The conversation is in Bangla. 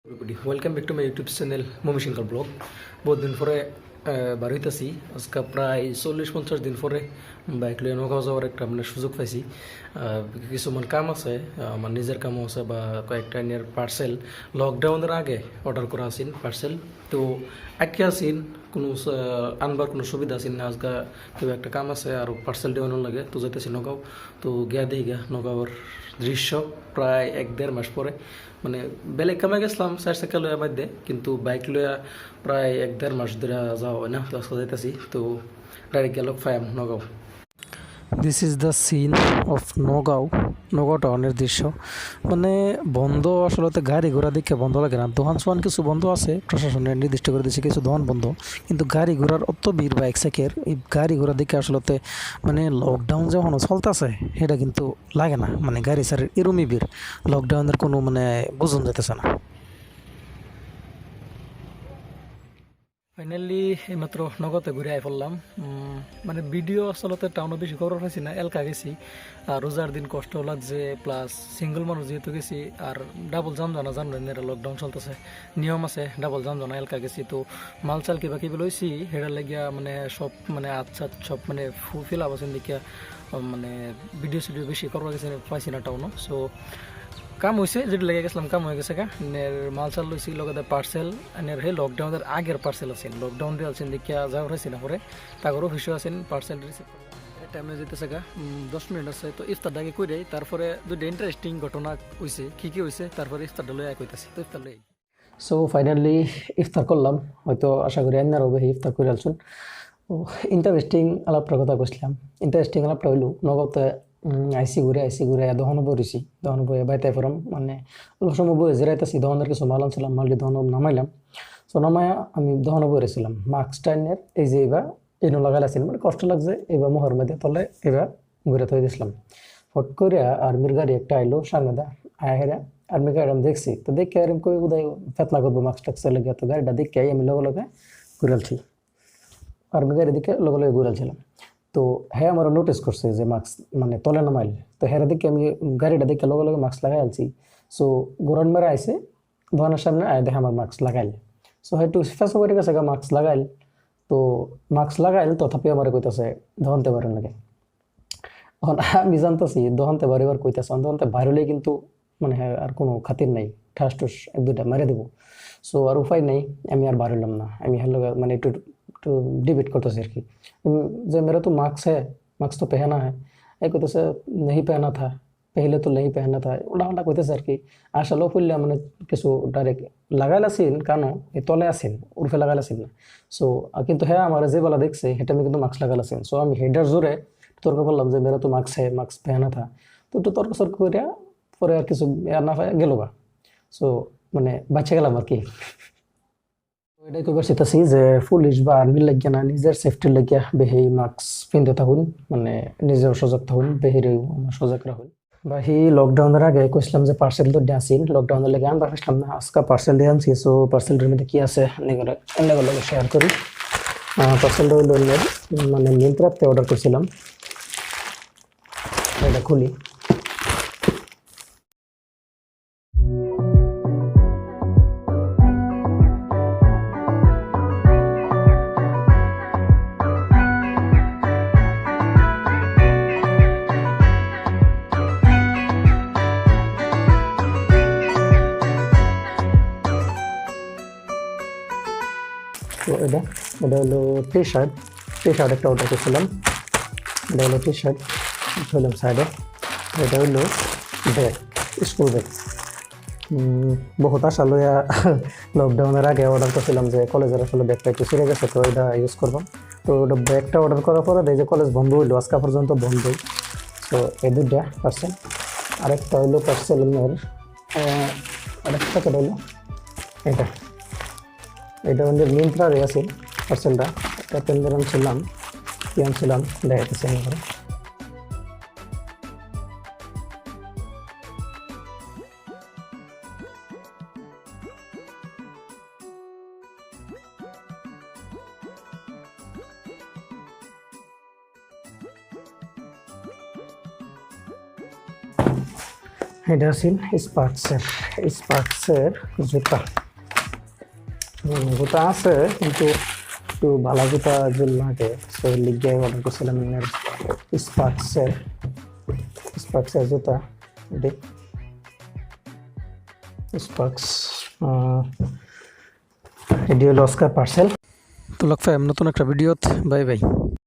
everybody, welcome back to my YouTube channel Momi Shinkar Blog. বহুত দিন পরে বার হইতাছি আজকে প্রায় 40-50 দিন পরে বাইক লইয়া নগাঁও যাওয়ার একটা মানে সুযোগ পাইছি। কিছুমান কাম আছে, আমার নিজের কামও আছে বা কয়েকটা নিয়ে পার্সেল লকডাউনের আগে অর্ডার করা আছিল পার্সেল, তো আটকে আছেন কোনো আনবার কোনো সুবিধা আছিল না। আজকে কেউ একটা কাম আছে আর পার্সেল দেওয়ানোর লাগে, তো যাইতেছি নগাঁও। তো গিয়া দিই গা নগাঁওর দৃশ্য প্রায় 1-1.5 মাস পরে, মানে বেলেগ কামে গেছিলাম 4 চাকা লইয়া মধ্যে, কিন্তু বাইক লইয়া প্রায় 1-1.5 মাস ধরে যাওয়া হয় না। তো আজকে যাইতেছি, তো ডাইরেক্ট গেল ফায়াম Nagaon. This is the scene of Nagaon টাউনের দৃশ্য। মানে বন্ধ, আসলে গাড়ি ঘোড়া দিকে বন্ধ লাগে না। দোকান সোহান কিছু বন্ধ আছে, প্রশাসনের নির্দিষ্ট করে দিচ্ছে কিছু দোকান বন্ধ, কিন্তু গাড়ি ঘোড়ার অত ভিড় বা একসাকের এই গাড়ি ঘোড়া দিকে আসলে মানে লকডাউন যখন চলতেছে সেটা কিন্তু লাগে না। মানে গাড়ি ছাড়ের এরমই ভিড়, লকডাউনের কোনো মানে বোঝন যেতেছে না। ফাইনালি এইমাত্র নগদে ঘুরে আই পড়লাম। মানে ভিডিও আসলে টাউনে বেশি খবর পাইছি না, এলাকা গেছি আর রোজার দিন কষ্ট লাগছে, প্লাস সিঙ্গল মানুষ যেহেতু গেছি আর ডাবল জাম জানা জানবেন এরা লকডাউন চলতেছে, নিয়ম আছে ডাবল জাম জানা। এলাকা গেছি তো মাল চাল কিবা কিবা লইছি, হেটার লাগিয়া মানে সব মানে আচ্ছা সব মানে ফিল আপ আছেন দেখিয়া মানে ভিডিও সিডিও বেশি করবা গেছে পাইছি না টাউনও। সো কাম হয়েছে, যেটা লেগে গেছিলাম কাম হয়ে গেছে। মাল চাল লইছি লগতে পার্সেল সেই লকডাউনের আগের পার্সেল আছেন, লকডাউন দিয়ে আছেন দেখিয়া যাওয়ার হয়েছে না পরে তাগরও অফিসও আছেন পার্সেল রিসিভ টাইমে যেতেছে 10 মিনিট আছে। তো ইফতারটা আগে কই দেয়, তারপরে দুইটা ইন্টারেস্টিং ঘটনা হয়েছে। কি হয়েছে তারপরে ইফতারটা লইয়া কইতাছি। তো ইফতার লই সো ফাইনালি ইফতার করলাম, হয়তো আশা করি আন্নার হবে ইফতার করে আলছুন। ইন্টারেস্টিং আলাপটার কথা কইছিলাম। ইন্টারেস্টিং আলাপটা হইল নগাঁওতে আইসি ঘুরে দহন বইছি, দহন বইয়ে বাইতে ফেরম মানে অল্প সময় বইয়ে জেরাইতেছি। দহনের কিছু মাল আনছিলাম, মালটি দহন নামাইলাম। সো নামায়া আমি দহন বইরেছিলাম মাস্কটাইনের এই যে এবার এনো লাগাইলাছিল, মানে কষ্ট লাগছে এবার মোহর মধ্যে তলে এবার ঘুরে থই দিয়েছিলাম। ফট করে আর্মির গাড়ি একটা আইলো সামনে দা আয়া হেরা আর্মি গাড়ি আমি দেখছি, তো দেখে আর কই উদয় ফেতনা করবো মাস্ক টাক্স লেগে, তো গাড়িটা দেখে আমি লগে ঘুরালছি। আর্মি গাড়ি দিকে লগে ঘুরালছিলাম। তো হ্যাঁ আমার নোটিস করছে যে মাস্ক মানে তলে নামাইল, তো হ্যাঁ দিকে আমি গাড়িটা দেখে লগে মাস্ক লাগাই আলছি। সো গোরান মেরে আইসে দোকানের সামনে আয় দেখে আমার মাস্ক লাগাইল। সো হয়তো ফেসো করে গেছে মাস্ক লাগাইল, তো মাস্ক লাগাইল তথাপি আমার কইতাছে দহনতে পারেন লাগে। এখন আমি জানতেছি দহনতে বাড়ি বার কইতাছে, দহনতে বাইরে কিন্তু মানে হ্যাঁ আর কোনো খাতির নাই, ঠাস টুস 1-2টা মেরে দেবো। সো আর উপায় নেই, আমি আর বাড়লাম না। আমি হ্যালো মানে একটু একটু डिबेट करते আর কি যে मेरा तो मार्क्स है, मार्क्स तो पहना है। एक कहते से नहीं पहना था, पहले तो नहीं पहना था, उल्टा उल्टा কইতেছে আর কি। আসলে ফুললে মানে কিছু ডাইরেক্ট লাগাইলাছিন কানো এই তলে আসেন উর্ফে লাগাইলাছিন না। সো কিন্তু হ্যাঁ আমার যে বেলা দেখছে সেটা আমি কিন্তু মাস্ক লাগাইলাছিন। সো আমি হেডার জোরে তর্ক করলাম যে मेरा तो मार्क्स है, मार्क्स पहना था। তো একটু তর্ক সর্ক করে পরে আর কিছু আর না পায় গেল গা। সো মানে বাঁচে গেলাম আর কি। এটাই কইবার চাইতাছি যে পুলিশ বা আর্মির লাগিয়া না, নিজের সেফটির লাগিয়া বেহি মাস্ক পিনতে থাকুন, মানে নিজেও সজাগ থাকুন, বেহিরেও সজাগ রাখুন। বাহি লকডাউনের আগে কইছিলাম যে পার্সেল তো দিয়ে আসিন, লকডাউনের লাগে আনবার পারছিলাম না। আজকে পার্সেল দিয়ে আনছি। সো পার্সেলটার মধ্যে কি আছে এগুলো শেয়ার করি। পার্সেলটা হইল মানে মিন্ত্রাতে অর্ডার করছিলাম, এটা খুলি। তো এটা হলো টি শার্ট একটা অর্ডার করছিলাম। এটা হলো টি শার্ট ধরলাম সাইডে। এটা হলো ব্যাগ, স্কুল ব্যাগ। বহুত আশা লইয়া লকডাউনের আগে অর্ডার করছিলাম যে কলেজের আসলে ব্যাগটা একটু ছিঁড়ে গেছে, তো এটা ইউজ করবো। তো ওটা ব্যাগটা অর্ডার করার পরে এই যে কলেজ বন্ধ হইলো, আজকে পর্যন্ত বন্ধই। তো এই দুইটা পার্সেল। আরেকটা হইলো পার্সেলের আরেকটা কেটে হইলো এটা আমাদের মিন্ত্রারে আছে পার্সেলটা। একটা পেন্ডেল আনছিলাম, কি আনছিলাম দেখাতেছি আমি করে। এটা আছিল স্পার্কসের জুতা। জুতা আছে কিন্তু একটু ভালো জুতা যদি লাগে সেই লিগে অর্ডার করছিলাম স্পার্কসের জুতা। স্পার্কস এডি হলো অস্কার পার্সেল। তো লক্ষ্য নতুন একটা ভিডিওত, বাই বাই।